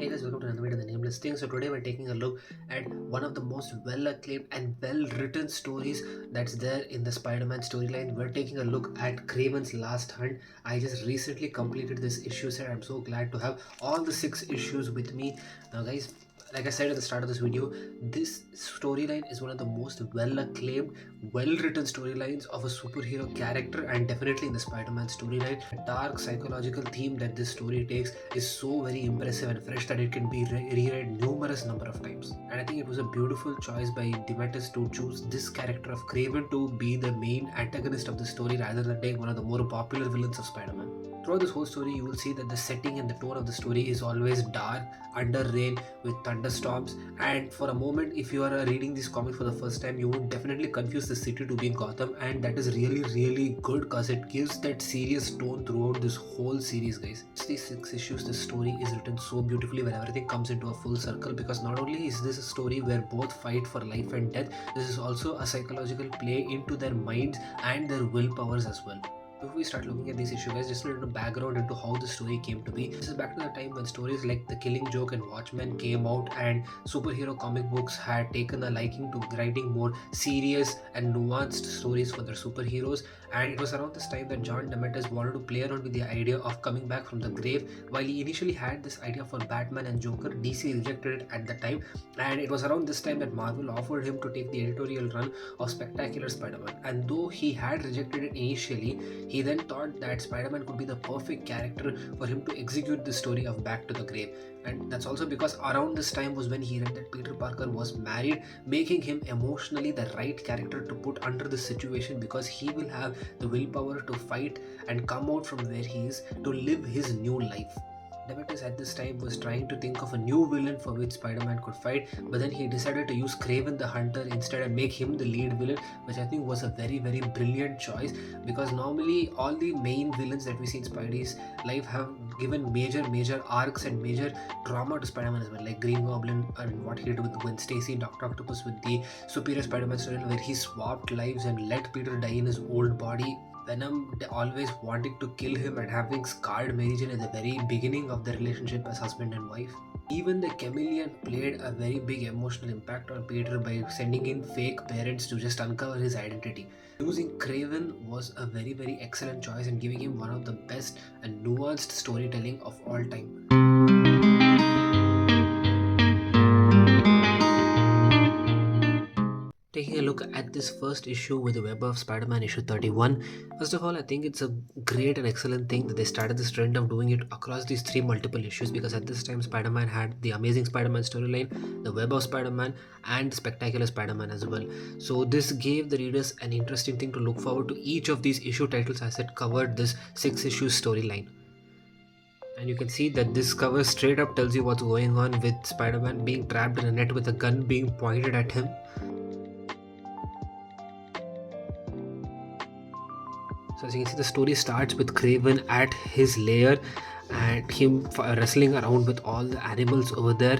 Hey guys, welcome to another video in the Nameless Thing. So today we're taking a look at one of the most well-acclaimed and well-written stories that's there in the Spider-Man storyline. We're taking a look at Kraven's Last Hunt. I just recently completed this issue set. I'm so glad to have all the 6 issues with me. Now guys, like I said at the start of this video, this storyline is one of the most well-acclaimed, well-written storylines of a superhero character, and definitely in the Spider-Man storyline. The dark psychological theme that this story takes is so very impressive and fresh that it can be reread numerous number of times. And I think it was a beautiful choice by Demetrius to choose this character of Kraven to be the main antagonist of the story rather than take one of the more popular villains of Spider-Man. Throughout this whole story, you will see that the setting and the tone of the story is always dark, under rain, with thunderstorms. And for a moment, if you are reading this comic for the first time, you would definitely confuse the city to be Gotham, and that is really good because it gives that serious tone throughout this whole series, guys. It's these 6 issues. The story is written so beautifully where everything comes into a full circle, because not only is this a story where both fight for life and death, this is also a psychological play into their minds and their willpowers as well. Before we start looking at this issue, guys, just a little background into how the story came to be. This is back to the time when stories like The Killing Joke and Watchmen came out, and superhero comic books had taken a liking to writing more serious and nuanced stories for their superheroes. And it was around this time that John Demetrius wanted to play around with the idea of coming back from the grave. While he initially had this idea for Batman and Joker, DC rejected it at the time, and it was around this time that Marvel offered him to take the editorial run of Spectacular Spider-Man. And though he had rejected it initially, he then thought that Spider-Man could be the perfect character for him to execute the story of Back to the Grave. And that's also because around this time was when he read that Peter Parker was married, making him emotionally the right character to put under the situation, because he will have the willpower to fight and come out from where he is to live his new life. Demetrius at this time was trying to think of a new villain for which Spider-Man could fight, but then he decided to use Kraven the Hunter instead and make him the lead villain, which I think was a very brilliant choice, because normally all the main villains that we see in Spidey's life have given major arcs and major trauma to Spider-Man as well, like Green Goblin and what he did with Gwen Stacy, Doctor Octopus with the Superior Spider-Man story where he swapped lives and let Peter die in his old body. Venom always wanting to kill him and having scarred Mary Jane at the very beginning of the relationship as husband and wife. Even the chameleon played a very big emotional impact on Peter by sending in fake parents to just uncover his identity. Using Kraven was a very excellent choice and giving him one of the best and nuanced storytelling of all time. Taking a look at this first issue with the Web of Spider-Man issue 31, first of all, I think it's a great and excellent thing that they started this trend of doing it across these 3 multiple issues, because at this time Spider-Man had the Amazing Spider-Man storyline, the Web of Spider-Man, and Spectacular Spider-Man as well. So this gave the readers an interesting thing to look forward to each of these issue titles as it covered this 6 issue storyline. And you can see that this cover straight up tells you what's going on with Spider-Man being trapped in a net with a gun being pointed at him. So as you can see, the story starts with Kraven at his lair and him wrestling around with all the animals over there,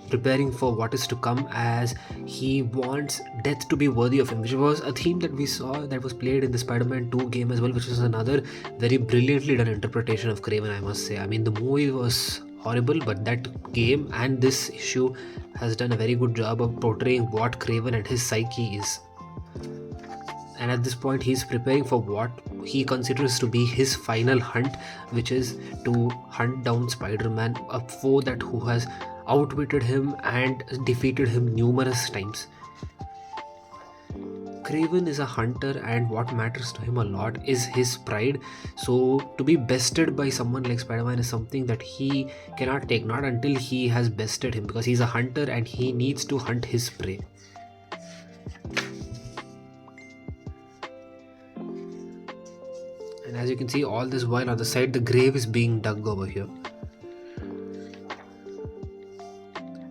preparing for what is to come, as he wants death to be worthy of him, which was a theme that we saw that was played in the Spider-Man 2 game as well, which was another very brilliantly done interpretation of Kraven, I must say. I mean, the movie was horrible, but that game and this issue has done a very good job of portraying what Kraven and his psyche is. And at this point he's preparing for what he considers to be his final hunt, which is to hunt down Spider-Man, a foe that who has outwitted him and defeated him numerous times. Kraven is a hunter, and what matters to him a lot is his pride. So to be bested by someone like Spider-Man is something that he cannot take, not until he has bested him, because he's a hunter and he needs to hunt his prey. And as you can see, all this while on the side the grave is being dug over here.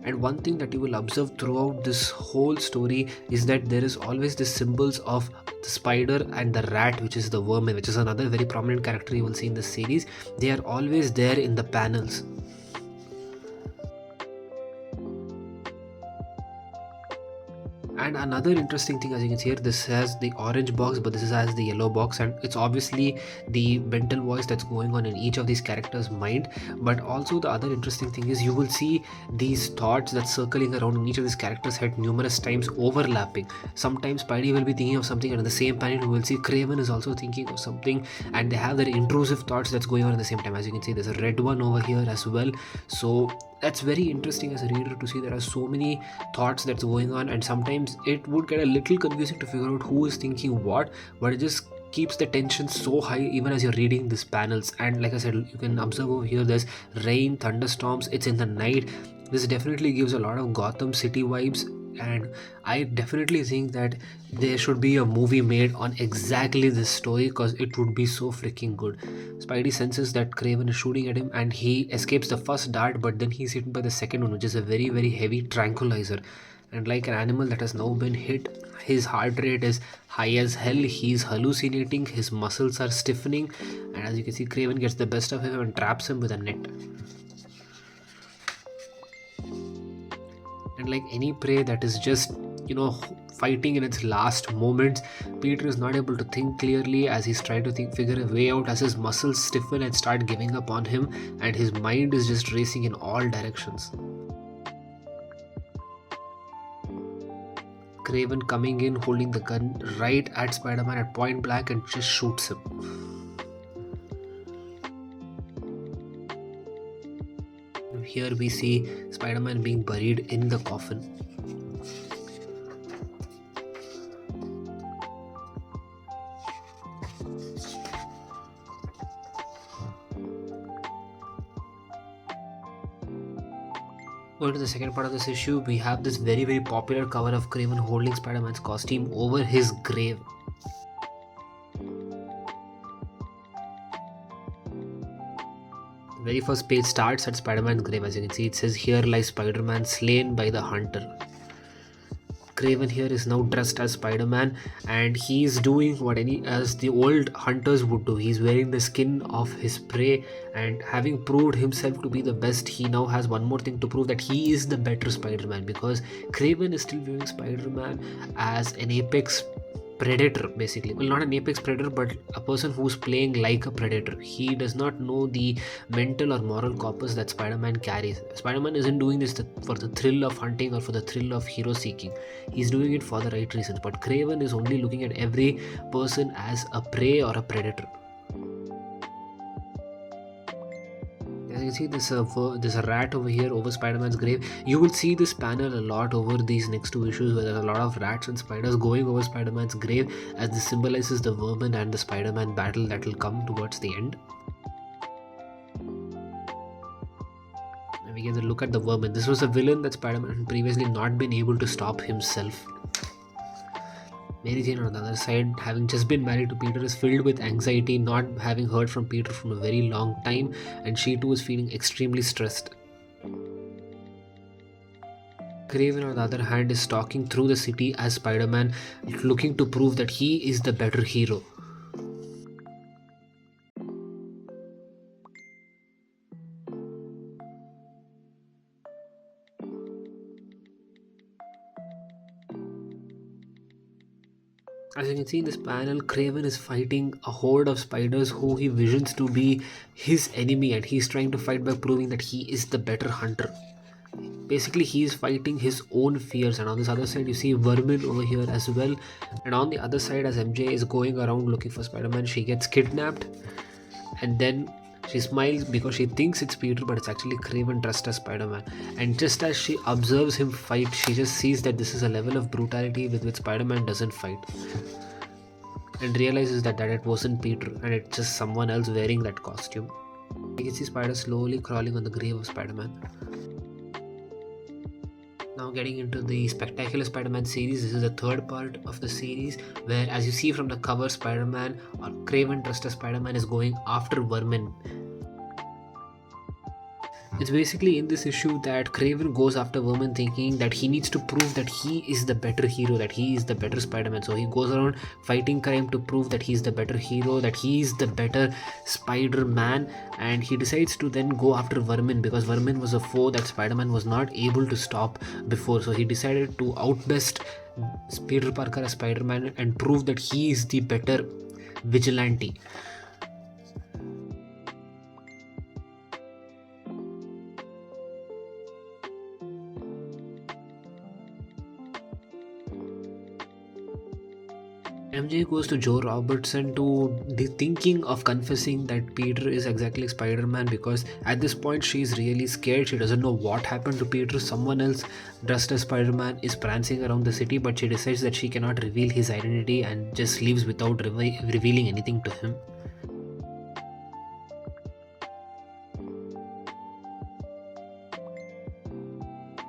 And one thing that you will observe throughout this whole story is that there is always the symbols of the spider and the rat, which is the vermin, which is another very prominent character you will see in this series. They are always there in the panels. And another interesting thing, as you can see here, this has the orange box, but this has the yellow box, and it's obviously the mental voice that's going on in each of these characters' mind. But also, the other interesting thing is you will see these thoughts that's circling around in each of these characters' head numerous times overlapping. Sometimes Spidey will be thinking of something, and in the same panel, you will see Kraven is also thinking of something, and they have their intrusive thoughts that's going on at the same time. As you can see, there's a red one over here as well. So that's very interesting as a reader to see there are so many thoughts that's going on, and sometimes it would get a little confusing to figure out who is thinking what, but it just keeps the tension so high even as you're reading these panels. And like I said, you can observe over here there's rain, thunderstorms, it's in the night. This definitely gives a lot of Gotham City vibes, and I definitely think that there should be a movie made on exactly this story because it would be so freaking good. Spidey senses that Kraven is shooting at him and he escapes the first dart, but then he's hit by the second one, which is a very, very heavy tranquilizer. And like an animal that has now been hit, his heart rate is high as hell, he's hallucinating, his muscles are stiffening, and as you can see, Kraven gets the best of him and traps him with a net. And like any prey that is just, fighting in its last moments, Peter is not able to think clearly as he's trying to figure a way out, as his muscles stiffen and start giving up on him, and his mind is just racing in all directions. Kraven coming in holding the gun right at Spider-Man at point blank and just shoots him. Here we see Spider-Man being buried in the coffin. Going to the second part of this issue, we have this very, very popular cover of Kraven holding Spider-Man's costume over his grave. The very first page starts at Spider-Man's grave. As you can see, it says, "Here lies Spider-Man slain by the hunter." Kraven here is now dressed as Spider-Man, and he's doing what as the old hunters would do. He's wearing the skin of his prey, and having proved himself to be the best, he now has one more thing to prove, that he is the better Spider-Man, because Kraven is still viewing Spider-Man as an apex predator, basically. Well, not an apex predator, but a person who's playing like a predator. He does not know the mental or moral compass that Spider-Man carries. Spider-Man isn't doing this for the thrill of hunting or for the thrill of hero seeking. He's doing it for the right reasons. But Kraven is only looking at every person as a prey or a predator. As you see, there's a rat over here over Spider-Man's grave. You will see this panel a lot over these next two issues, where there's a lot of rats and spiders going over Spider-Man's grave, as this symbolizes the vermin and the Spider-Man battle that will come towards the end. And we get a look at the vermin. This was a villain that Spider-Man had previously not been able to stop himself. Mary Jane, on the other side, having just been married to Peter, is filled with anxiety, not having heard from Peter from a very long time, and she too is feeling extremely stressed. Kraven, on the other hand, is stalking through the city as Spider-Man, looking to prove that he is the better hero. As you can see in this panel, Kraven is fighting a horde of spiders who he visions to be his enemy, and he's trying to fight by proving that he is the better hunter. Basically, he is fighting his own fears, and on this other side, you see Vermin over here as well. And on the other side, as MJ is going around looking for Spider-Man, she gets kidnapped, and then she smiles because she thinks it's Peter, but it's actually Kraven dressed as Spider-Man. And just as she observes him fight, she just sees that this is a level of brutality with which Spider-Man doesn't fight, and realizes that it wasn't Peter, and it's just someone else wearing that costume. You can see Spider slowly crawling on the grave of Spider-Man. Now getting into the Spectacular Spider-Man series, this is the third part of the series, where, as you see from the cover, Spider-Man, or Kraven dressed as Spider-Man, is going after Vermin. It's basically in this issue that Kraven goes after Vermin thinking that he needs to prove that he is the better hero, that he is the better Spider-Man. So he goes around fighting crime to prove that he's the better hero, that he is the better Spider-Man, and he decides to then go after Vermin because Vermin was a foe that Spider-Man was not able to stop before. So he decided to outbest Peter Parker as Spider-Man and prove that he is the better vigilante. MJ goes to Joe Robertson to the thinking of confessing that Peter is exactly Spider-Man because at this point she's really scared. She doesn't know what happened to Peter. Someone else dressed as Spider-Man is prancing around the city, but she decides that she cannot reveal his identity and just leaves without revealing anything to him.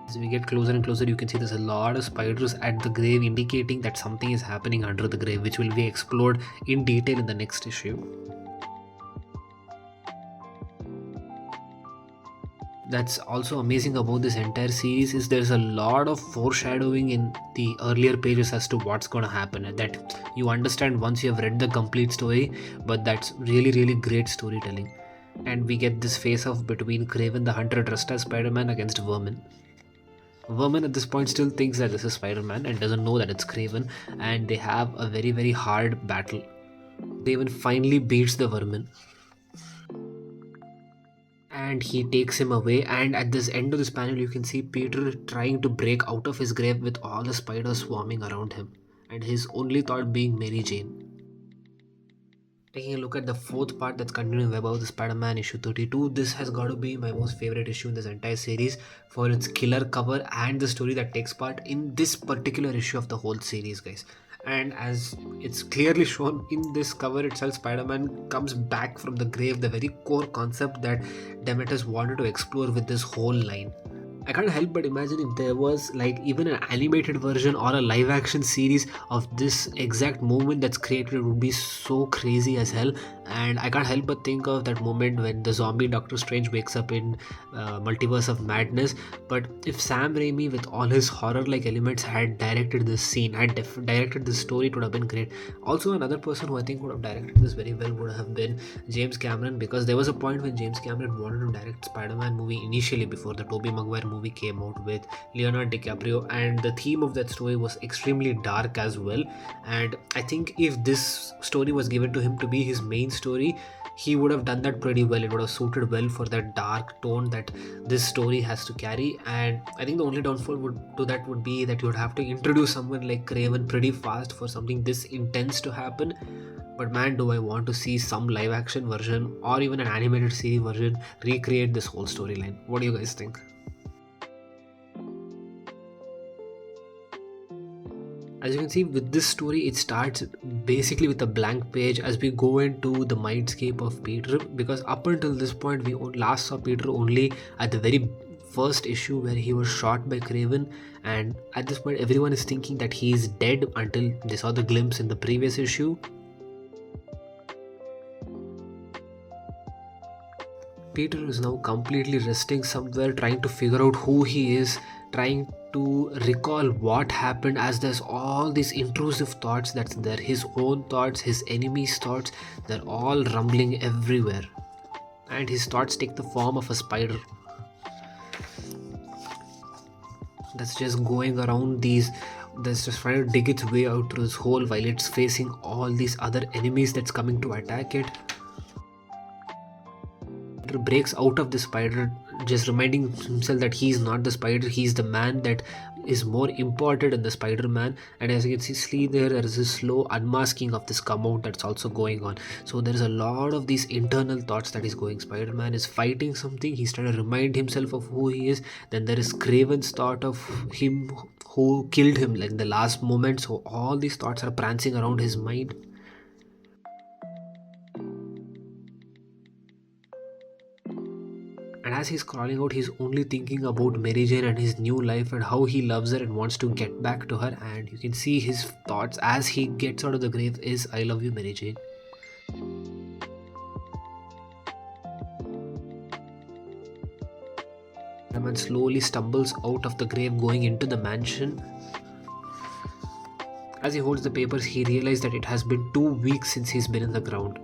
As we get closer and closer, you can see there's a lot of spiders at the grave, indicating that something is happening under the grave, which will be explored in detail in the next issue. That's also amazing about this entire series is there's a lot of foreshadowing in the earlier pages as to what's going to happen, and that you understand once you have read the complete story. But that's really great storytelling. And we get this face off between Kraven the Hunter dressed as Spider-Man against Vermin. Vermin at this point still thinks that this is Spider-Man and doesn't know that it's Kraven, and they have a very hard battle. Kraven finally beats the Vermin and he takes him away, and at this end of this panel you can see Peter trying to break out of his grave with all the spiders swarming around him and his only thought being Mary Jane. Taking a look at the fourth part that's continuing about the Spider-Man issue 32, this has got to be my most favorite issue in this entire series for its killer cover and the story that takes part in this particular issue of the whole series, guys. And as it's clearly shown in this cover itself, Spider-Man comes back from the grave, the very core concept that Demetrius wanted to explore with this whole line. I can't help but imagine if there was like even an animated version or a live action series of this exact moment that's created. It would be so crazy as hell. And I can't help but think of that moment when the zombie Doctor Strange wakes up in Multiverse of Madness. But if Sam Raimi with all his horror like elements had directed this scene, had directed this story, it would have been great. Also another person who I think would have directed this very well would have been James Cameron, because there was a point when James Cameron wanted to direct Spider-Man movie initially before the Tobey Maguire movie came out with Leonardo DiCaprio, and the theme of that story was extremely dark as well. And I think if this story was given to him to be his main story, he would have done that pretty well. It would have suited well for that dark tone that this story has to carry. And I think the only downfall would be that you would have to introduce someone like Kraven pretty fast for something this intense to happen. But man, do I want to see some live action version or even an animated series version recreate this whole storyline. What do you guys think? As you can see with this story, it starts basically with a blank page as we go into the mindscape of Peter, because up until this point we last saw Peter only at the very first issue where he was shot by Kraven, and at this point everyone is thinking that he is dead until they saw the glimpse in the previous issue. Peter is now completely resting somewhere, trying to figure out who he is, trying to recall what happened, as there's all these intrusive thoughts that's there. His own thoughts, his enemies' thoughts, they're all rumbling everywhere. And his thoughts take the form of a spider that's just going around that's just trying to dig its way out through this hole while it's facing all these other enemies that's coming to attack it. Breaks out of the spider, just reminding himself that he's not the spider, he's the man that is more important in the Spider-Man. And as you can see there is this slow unmasking of this come out that's also going on. So there's a lot of these internal thoughts that is going. Spider-Man is fighting something, he's trying to remind himself of who he is. Then there is Kraven's thought of him who killed him like the last moment. So all these thoughts are prancing around his mind. And as he's crawling out, he's only thinking about Mary Jane and his new life and how he loves her and wants to get back to her. And you can see his thoughts as he gets out of the grave is, "I love you, Mary Jane." The man slowly stumbles out of the grave going into the mansion. As he holds the papers, he realizes that it has been 2 weeks since he's been in the ground.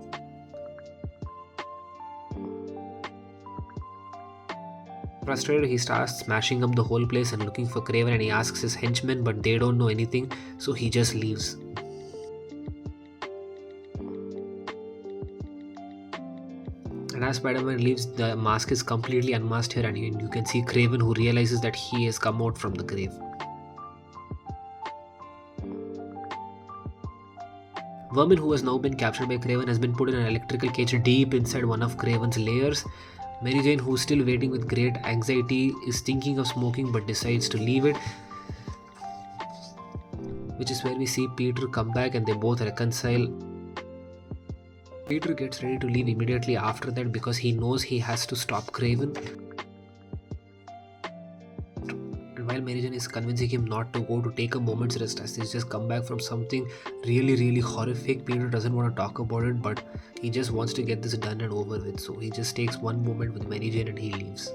Frustrated, he starts smashing up the whole place and looking for Kraven, and he asks his henchmen, but they don't know anything, so he just leaves. And as Spider-Man leaves, the mask is completely unmasked here, and you can see Kraven, who realizes that he has come out from the grave. Vermin, who has now been captured by Kraven, has been put in an electrical cage deep inside one of Kraven's layers. Mary Jane, who is still waiting with great anxiety, is thinking of smoking but decides to leave it, which is where we see Peter come back and they both reconcile. Peter gets ready to leave immediately after that because he knows he has to stop Kraven. And while Mary Jane is convincing him not to go, to take a moment's rest as he's just come back from something really horrific, Peter doesn't want to talk about it, but he just wants to get this done and over with. So he just takes one moment with Mary Jane and he leaves.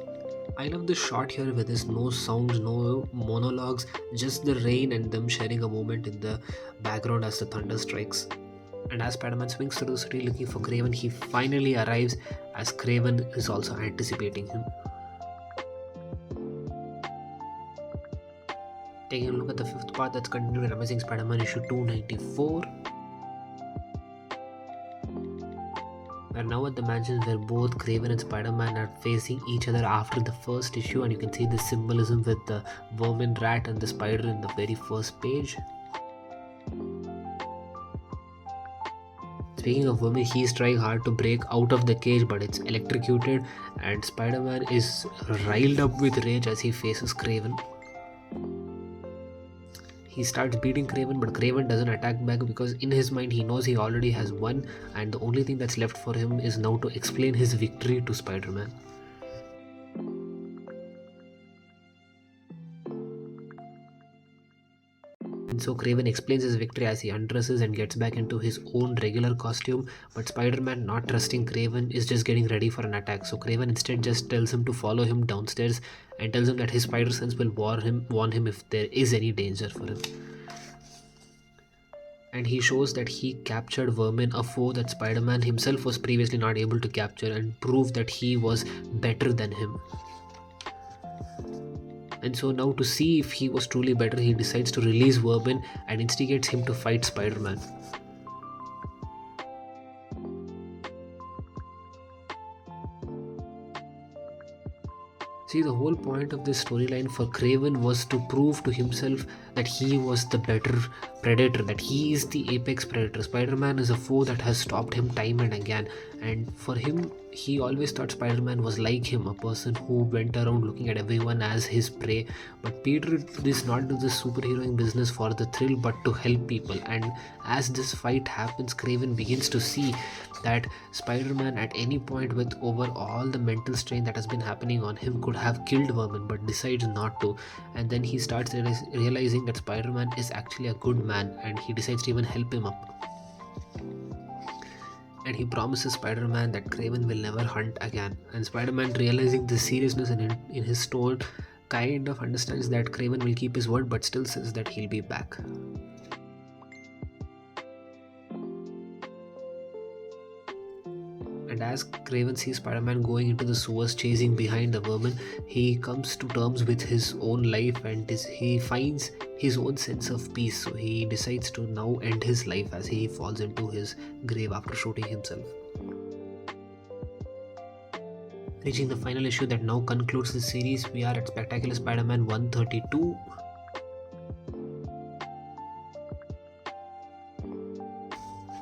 I love this shot here where there's no sounds, no monologues, just the rain and them sharing a moment in the background as the thunder strikes. And as Spider-Man swings through the city looking for Kraven, he finally arrives as Kraven is also anticipating him. Taking a look at the fifth part, that's continued in Amazing Spider-Man issue 294. We're now at the mansion where both Kraven and Spider-Man are facing each other after the first issue, and you can see the symbolism with the vermin rat and the spider in the very first page. Speaking of vermin, he's trying hard to break out of the cage, but it's electrocuted, and Spider-Man is riled up with rage as he faces Kraven. He starts beating Kraven, but Kraven doesn't attack back because in his mind he knows he already has won, and the only thing that's left for him is now to explain his victory to Spider-Man. And so Kraven explains his victory as he undresses and gets back into his own regular costume, but Spider-Man, not trusting Kraven, is just getting ready for an attack. So Kraven instead just tells him to follow him downstairs and tells him that his spider sense will warn him if there is any danger for him. And he shows that he captured Vermin, a foe that Spider-Man himself was previously not able to capture, and proved that he was better than him. And so now, to see if he was truly better, he decides to release Vermin and instigates him to fight Spider-Man. See, the whole point of this storyline for Kraven was to prove to himself that he was the better predator, that he is the apex predator. Spider-Man is a foe that has stopped him time and again, and for him, he always thought Spider-Man was like him, a person who went around looking at everyone as his prey. But Peter does not do this superheroing business for the thrill, but to help people. And as this fight happens, Kraven begins to see that Spider-Man at any point, with over all the mental strain that has been happening on him, could have killed Vermin, but decides not to. And then he starts realizing that Spider-Man is actually a good man, and he decides to even help him up. And he promises Spider-Man that Kraven will never hunt again. And Spider-Man, realizing the seriousness in his tone, kind of understands that Kraven will keep his word, but still says that he'll be back. And as Kraven sees Spider-Man going into the sewers chasing behind the vermin, he comes to terms with his own life, and he finds his own sense of peace. So he decides to now end his life as he falls into his grave after shooting himself. Reaching the final issue that now concludes the series, we are at Spectacular Spider-Man 132.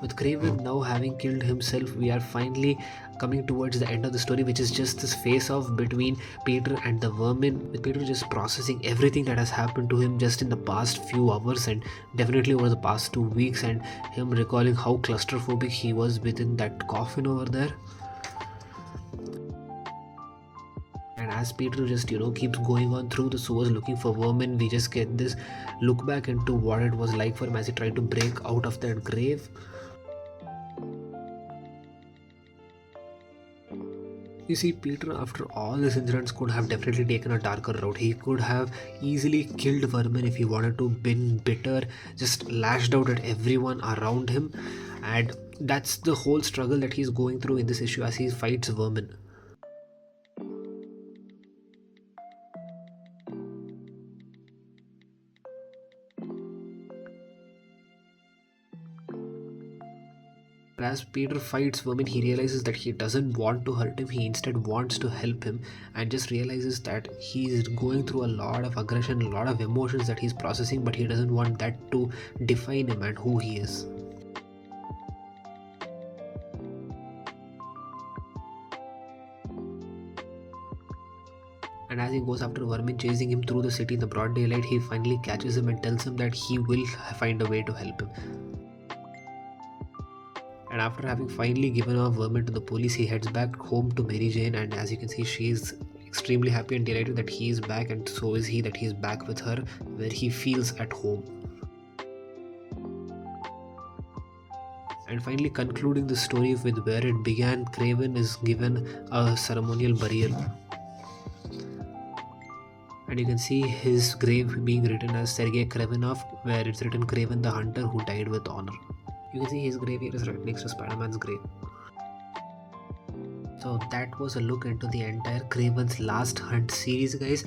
With Kraven now having killed himself, we are finally coming towards the end of the story, which is just this face-off between Peter and the vermin, with Peter just processing everything that has happened to him just in the past few hours and definitely over the past 2 weeks, and him recalling how claustrophobic he was within that coffin over there. And as Peter just keeps going on through the sewers looking for vermin, we just get this look back into what it was like for him as he tried to break out of that grave. You see, Peter, after all these incidents, could have definitely taken a darker route. He could have easily killed Vermin if he wanted to, been bitter, just lashed out at everyone around him. And that's the whole struggle that he's going through in this issue as he fights Vermin. As Peter fights Vermin, he realizes that he doesn't want to hurt him, he instead wants to help him, and just realizes that he's going through a lot of aggression, a lot of emotions that he's processing, but he doesn't want that to define him and who he is. And as he goes after Vermin, chasing him through the city in the broad daylight, he finally catches him and tells him that he will find a way to help him. And after having finally given off Vermin to the police, he heads back home to Mary Jane, and as you can see, she is extremely happy and delighted that he is back, and so is he that he is back with her where he feels at home. And finally, concluding the story with where it began, Kraven is given a ceremonial burial. And you can see his grave being written as Sergei Kravenov, where it's written Kraven the Hunter who died with honor. You can see his grave here is right next to Spider-Man's grave. So that was a look into the entire Kraven's Last Hunt series, guys.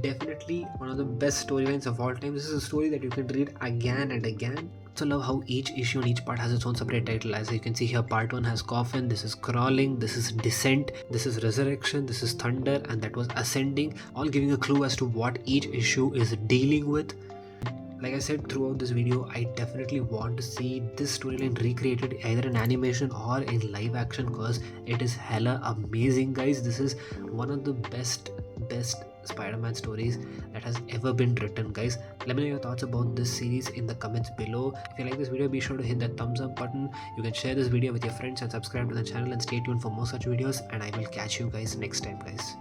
Definitely one of the best storylines of all time. This is a story that you can read again and again. So love how each issue and each part has its own separate title. As you can see here, part 1 has Coffin, this is Crawling, this is Descent, this is Resurrection, this is Thunder, and that was Ascending, all giving a clue as to what each issue is dealing with. Like I said throughout this video, I definitely want to see this storyline recreated either in animation or in live action because it is hella amazing, guys. This is one of the best Spider-Man stories that has ever been written, guys. Let me know your thoughts about this series in the comments below. If you like this video, be sure to hit that thumbs up button. You can share this video with your friends and subscribe to the channel, and stay tuned for more such videos, and I will catch you guys next time, guys.